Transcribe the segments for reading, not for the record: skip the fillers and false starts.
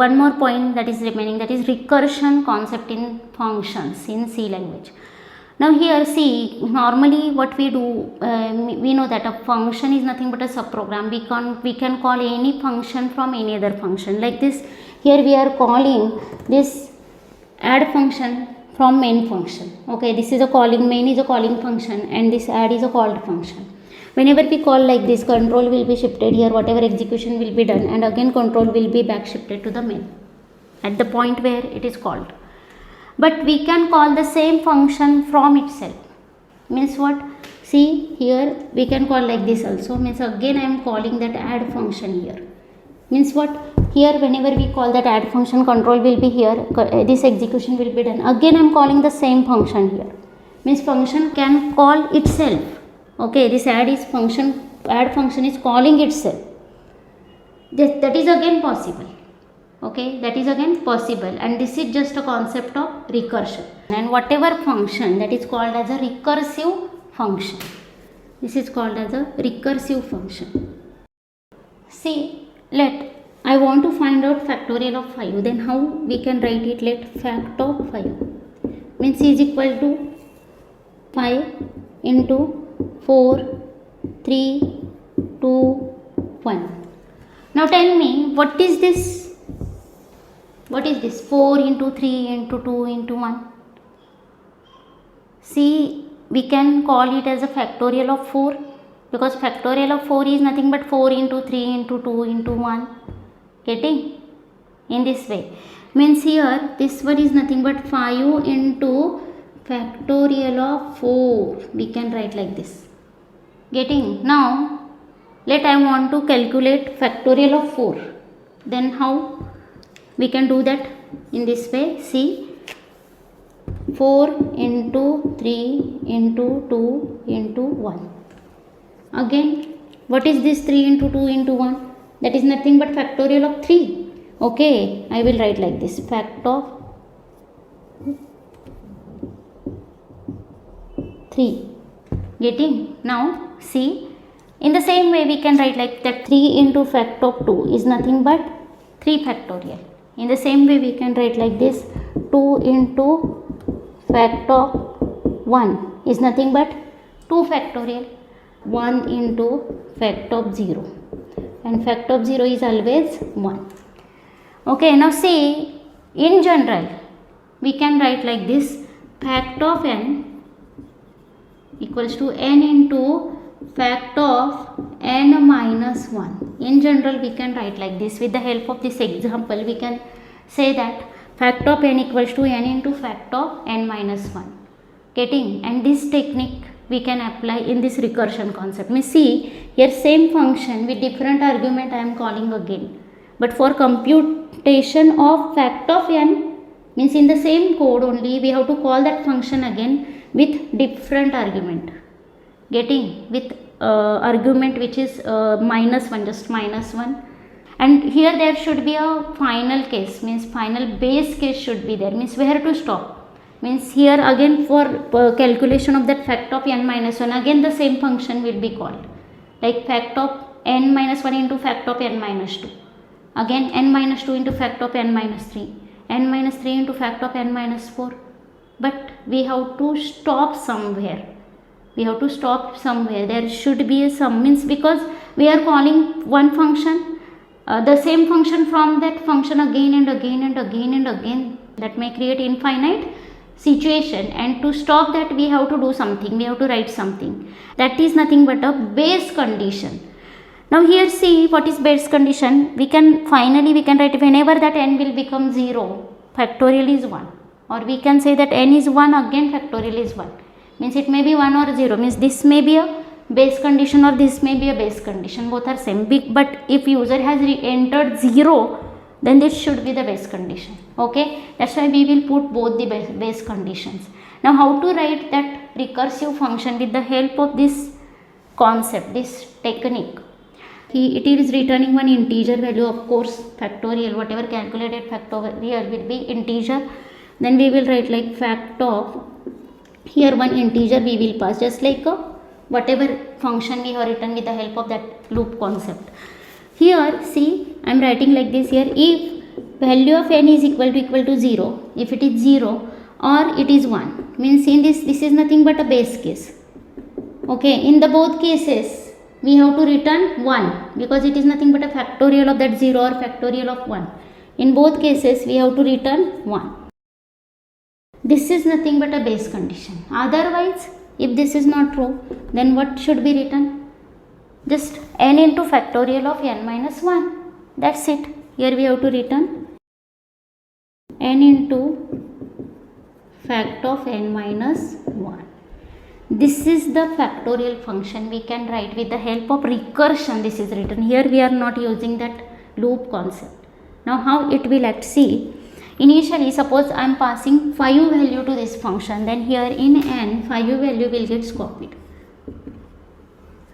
one more point that is remaining, that is recursion concept in functions in C language. Now here see, normally what we do, we know that a function is nothing but a subprogram. We can call any function from any other function. Like this, here we are calling this add function from main function. Okay, this is a calling, main is a calling function and this add is a called function. Whenever we call like this, control will be shifted here, whatever execution will be done, and again control will be back shifted to the main at the point where it is called. But we can call the same function from itself. Means what? See here we can call like this also. Means again I am calling that add function here. Means what? Here whenever we call that add function, control will be here, this execution will be done. Again I am calling the same function here. Means function can call itself. Okay, this add function is calling itself. That is again possible. Okay, that is again possible, and this is just a concept of recursion. And whatever function that is called as a recursive function, this is called as a recursive function. See, I want to find out factorial of 5. Then how we can write it? Let fact of 5 means is equal to 5 into 4, 3, 2, 1. Now tell me, what is this? What is this? 4 into 3 into 2 into 1. See, we can call it as a factorial of 4, because factorial of 4 is nothing but 4 into 3 into 2 into 1. Getting? In this way. Means here, this one is nothing but 5 into factorial of 4. We can write like this. Getting? Now, I want to calculate factorial of 4. Then how we can do that? In this way. See, 4 into 3 into 2 into 1. Again, what is this 3 into 2 into 1? That is nothing but factorial of 3. Okay, I will write like this. Fact of 3. Getting? Now, see, in the same way we can write like that 3 into fact of 2 is nothing but 3 factorial. In the same way we can write like this 2 into fact of 1 is nothing but 2 factorial. 1 into fact of 0, and fact of 0 is always 1. Okay, now see, in general we can write like this: fact of n equals to n into fact of n minus 1. In general we can write like this. With the help of this example we can say that fact of n equals to n into fact of n minus 1. Getting? And this technique we can apply in this recursion concept. Means see, here same function with different argument I am calling again. But for computation of fact of n, means in the same code only we have to call that function again with different argument. Getting? With argument which is minus 1, just minus 1. And here there should be a final case, means final base case should be there, means where to stop. Means here again for calculation of that fact of n minus 1, again the same function will be called, like fact of n minus 1 into fact of n minus 2, again n minus 2 into fact of n minus 3, n minus 3 into fact of n minus 4. But we have to stop somewhere. There should be a sum, means because we are calling one function, the same function from that function again and again and again and again. That may create infinite situation, and to stop that we have to do something, we have to write something. That is nothing but a base condition. Now here see, what is base condition? We can write whenever that n will become 0, factorial is 1. Or we can say that n is 1, again factorial is 1. Means it may be 1 or 0, means this may be a base condition or this may be a base condition, both are same. But if user has entered 0, then this should be the base condition. Okay, that's why we will put both the base conditions. Now how to write that recursive function with the help of this concept, this technique? It is returning one integer value, of course factorial, whatever calculated factorial will be integer. Then we will write like fact of, here one integer we will pass, just like whatever function we have written with the help of that loop concept. Here see, I am writing like this here: if value of n is equal to 0, if it is 0 or it is 1, means in this is nothing but a base case. Okay, in the both cases we have to return 1 because it is nothing but a factorial of that 0 or factorial of 1. In both cases we have to return 1. This is nothing but a base condition. Otherwise, if this is not true, then what should be written? Just n into factorial of n minus 1. That's it. Here we have to return n into fact of n minus 1. This is the factorial function we can write with the help of recursion. This is written. Here we are not using that loop concept. Now how it will act? See, initially suppose I am passing 5 value to this function, then here in n 5 value will get copied.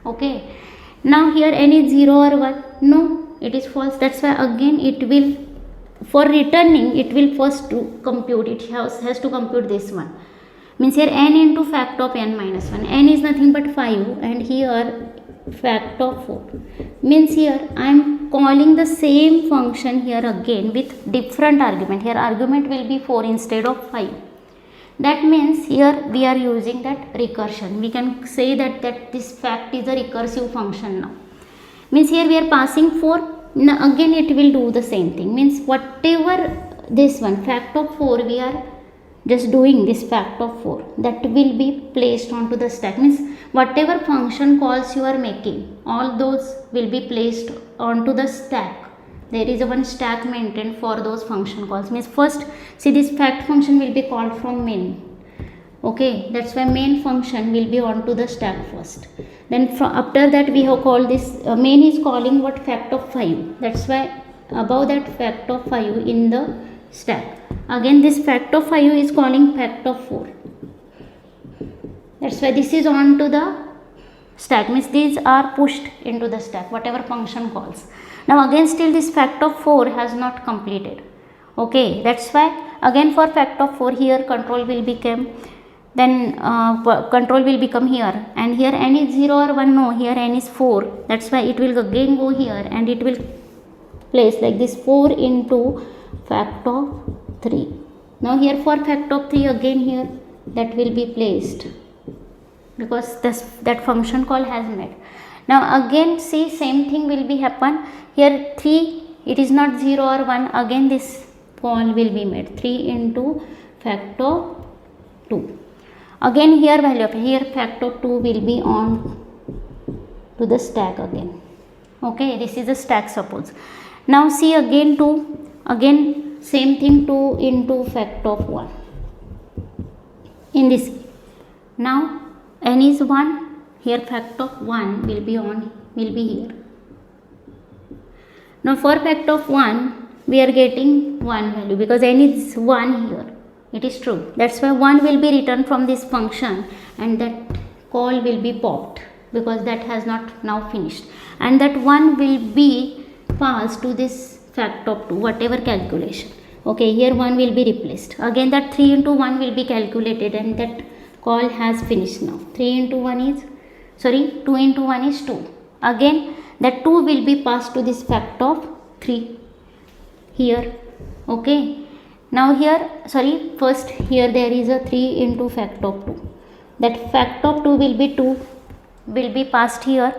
Okay, now here n is 0 or 1? No, it is false. That's why again it will, for returning it will first to compute, it has to compute this one. Means here n into fact of n minus 1, n is nothing but 5 and here fact of 4. Means here I am calling the same function here again with different argument. Here argument will be 4 instead of 5. That means here we are using that recursion. We can say that this fact is a recursive function now. Means here we are passing 4. Now again it will do the same thing. Means whatever this one fact of 4 we are just doing this fact of 4, that will be placed onto the stack. Means whatever function calls you are making, all those will be placed onto the stack. There is a one stack maintained for those function calls. Means first, see, this fact function will be called from main. Okay, that's why main function will be onto the stack first. Then after that we have called this main is calling what? Fact of 5. That's why above that fact of 5 in the stack. Again this fact of 5 is calling fact of 4. That's why this is on to the stack. Means these are pushed into the stack, whatever function calls. Now again still this fact of 4 has not completed. Okay, that's why again for fact of 4 here control will become, then control will become here, and here n is 0 or 1? No, here n is 4. That's why it will again go here and it will place like this 4 into fact of 3. Now here for fact of 3 again here that will be placed because that function call has made. Now again see, same thing will be happen here. 3, it is not 0 or 1, again this call will be made 3 into fact of 2. Again here value of here fact of 2 will be on to the stack again. Okay, this is the stack suppose. Now see again 2, again same thing 2 into fact of 1 in this. Now n is 1, here fact of 1 will be on, will be here. Now for fact of 1 we are getting 1 value because n is 1 here, it is true. That's why 1 will be returned from this function and that call will be popped because that has not now finished, and that 1 will be passed to this fact of 2, whatever calculation. Okay, here 1 will be replaced. Again that 3 into 1 will be calculated and that call has finished now. 3 into 1 is, sorry, 2 into 1 is 2. Again that 2 will be passed to this fact of 3 here. Okay, now here, sorry, first here there is a 3 into fact of 2. That fact of 2 will be 2, will be passed here.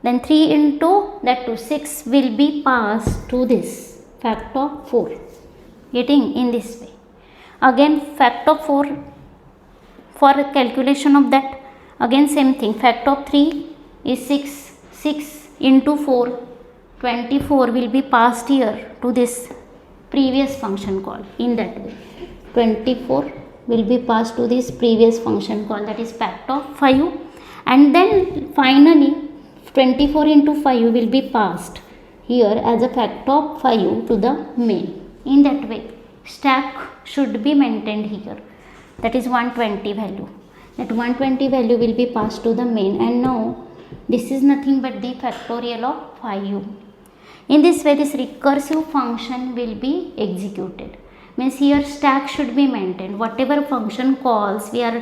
Then 3 into that 2, 6 will be passed to this fact of 4, getting in this way. Again fact of 4, for calculation of that again same thing, fact of 3 is 6, 6 into 4, 24 will be passed here to this previous function call. In that way 24 will be passed to this previous function call, that is fact of 5, and then finally 24 into 5 will be passed here as a fact of 5 to the main. In that way stack should be maintained here, that is 120 value. That 120 value will be passed to the main, and now this is nothing but the factorial of 5. In this way this recursive function will be executed. Means here stack should be maintained, whatever function calls we are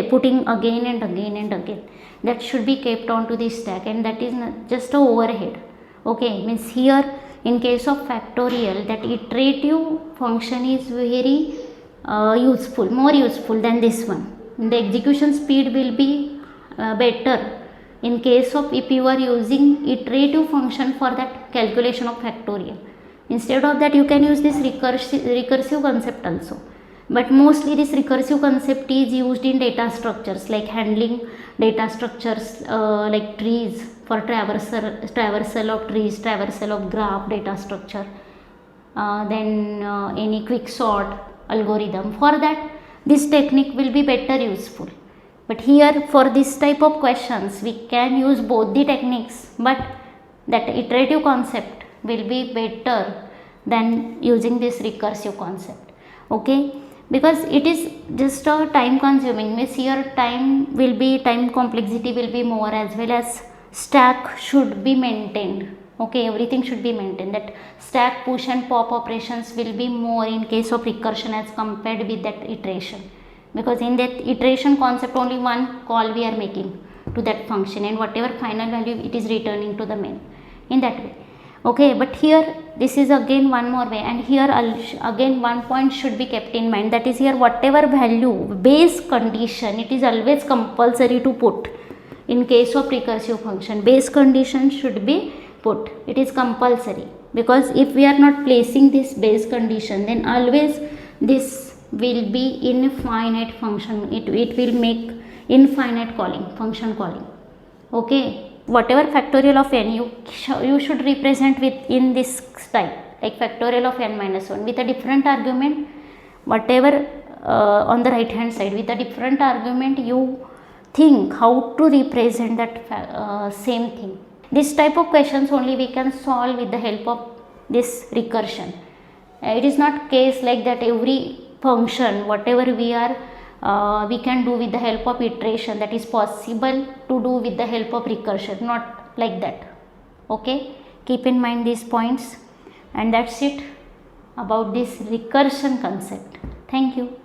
putting again and again and again, that should be kept onto the stack, and that is just a overhead. Okay, means here in case of factorial, that iterative function is very useful, more useful than this one. The execution speed will be better in case of if you are using iterative function for that calculation of factorial. Instead of that, you can use this recursive concept also. But mostly this recursive concept is used in data structures, like handling data structures like trees, for traversal of trees, traversal of graph data structure, then any quick sort algorithm. For that, this technique will be better useful. But here for this type of questions, we can use both the techniques, but that iterative concept will be better than using this recursive concept. Okay, because it is just a time consuming, means here time complexity will be more, as well as stack should be maintained. Okay, everything should be maintained. That stack, push and pop operations will be more in case of recursion as compared with that iteration, because in that iteration concept only one call we are making to that function, and whatever final value it is returning to the main, in that way. Okay, but here this is again one more way, and here again one point should be kept in mind, that is here whatever value base condition, it is always compulsory to put. In case of recursive function, base condition should be put, it is compulsory, because if we are not placing this base condition, then always this will be infinite function, it will make infinite calling, function calling. Okay, whatever factorial of n you should represent with in this style, like factorial of n minus 1 with a different argument, whatever on the right hand side with a different argument, you think how to represent that same thing. This type of questions only we can solve with the help of this recursion. It is not case like that every function whatever we can do with the help of iteration, that is possible to do with the help of recursion, not like that. Okay, keep in mind these points, and that's it about this recursion concept. Thank you.